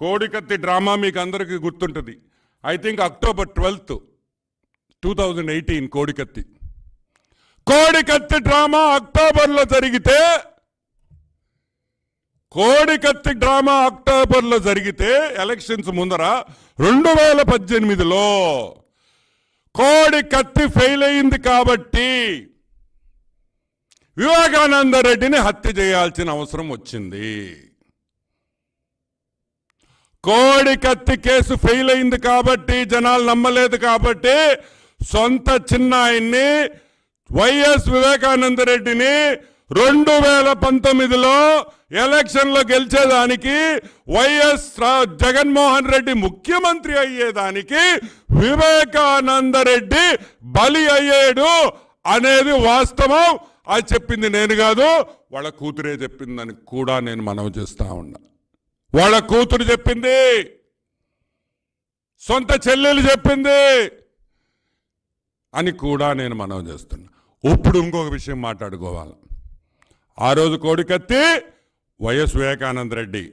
కోడికత్తి drama మీకు అందరికీ గుర్తుంటుంది. I think October 12th, 2018 Kodikathi drama అక్టోబర్లో జరిగితే ఎలక్షన్స్ ముందర 2018లో కోడికత్తి ఫెయిల్ అయింది కాబట్టి వివేకానంద రెడ్డిని హత్య చేయాల్సిన అవసరం వచ్చింది. కోడికత్తి కేసు ఫెయిల్ అయింది కాబట్టి, జనాలు నమ్మలేదు కాబట్టి, సొంత చిన్నాయన్ని వైఎస్ వివేకానంద రెడ్డిని 2019లో ఎలక్షన్లో గెలిచేదానికి, వైఎస్ జగన్మోహన్ రెడ్డి ముఖ్యమంత్రి అయ్యేదానికి వివేకానంద రెడ్డి బలి అయ్యాడు అనేది వాస్తవం. అది చెప్పింది నేను కాదు, వాళ్ళ కూతురే చెప్పిందని కూడా నేను మనవి చేస్తా ఉన్నా. వాళ్ళ కూతురు చెప్పింది, సొంత చెల్లెలు చెప్పింది అని కూడా నేను మనవి చేస్తున్నా. ఇప్పుడు ఇంకొక విషయం మాట్లాడుకోవాలి. ఆ రోజు కోడికత్తి వైఎస్ వివేకానంద రెడ్డి,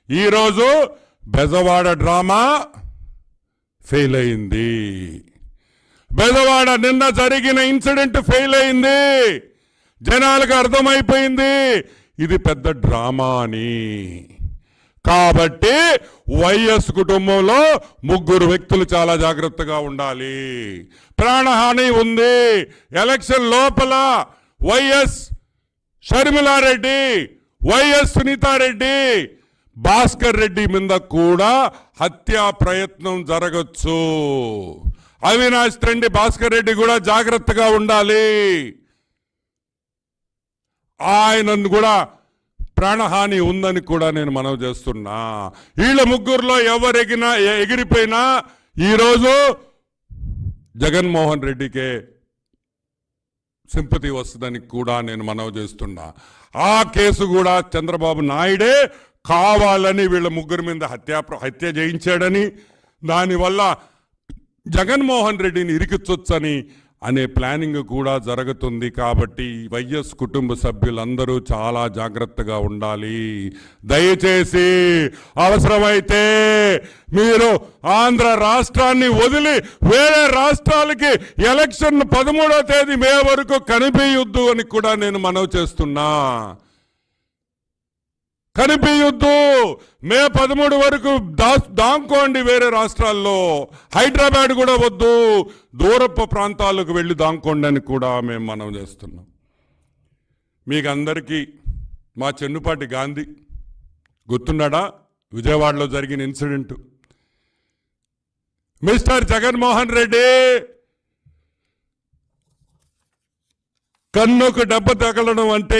ఈరోజు బెజవాడ డ్రామా ఫెయిల్ అయింది. బెజవాడ నిన్న జరిగిన ఇన్సిడెంట్ ఫెయిల్ అయింది. జనాలకు అర్థమైపోయింది ఇది పెద్ద డ్రామా అని. కాబట్టి వైఎస్ కుటుంబంలో 3 వ్యక్తులు చాలా జాగ్రత్తగా ఉండాలి. ప్రాణహాని ఉంది. ఎలక్షన్ లోపల వైఎస్ షర్మిలారెడ్డి, వైఎస్ సునీతారెడ్డి, భాస్కర్ రెడ్డి మీద కూడా హత్యా ప్రయత్నం జరగచ్చు. అవినాష్ రెడ్డి, భాస్కర్ రెడ్డి కూడా జాగ్రత్తగా ఉండాలి. ఆయనను కూడా ప్రాణహాని ఉందని కూడా నేను మనవి చేస్తున్నా. వీళ్ళ 3లో ఎవరు ఎగిరిపోయినా ఈరోజు జగన్మోహన్ రెడ్డికే సింపతి వస్తుందని కూడా నేను మనవి చేస్తున్నా. ఆ కేసు కూడా చంద్రబాబు నాయుడే కావాలని వీళ్ళ 3 మీద హత్య చేయించాడని, దానివల్ల జగన్మోహన్ రెడ్డిని ఇరికించొచ్చని అనే ప్లానింగ్ కూడా జరుగుతుంది. కాబట్టి వైఎస్ కుటుంబ సభ్యులందరూ చాలా జాగ్రత్తగా ఉండాలి. దయచేసి అవసరమైతే మీరు ఆంధ్ర రాష్ట్రాన్ని వదిలి వేరే రాష్ట్రాలకి ఎలక్షన్ 13వ తేదీ మే వరకు కనిపించొద్దు అని కూడా నేను మనవి చేస్తున్నా. కనిపించొద్దు. మే 13 వరకు దాంకోండి వేరే రాష్ట్రాల్లో. హైదరాబాద్ కూడా వద్దు, దూరపు ప్రాంతాలకు వెళ్ళి దాంకోండి అని కూడా మేము మనం చేస్తున్నాం. మీకు అందరికీ మా చెన్నుపాటి గాంధీ గుర్తున్నాడా? విజయవాడలో జరిగిన ఇన్సిడెంట్. మిస్టర్ జగన్మోహన్ రెడ్డి కన్నుకు దెబ్బ తగలడం అంటే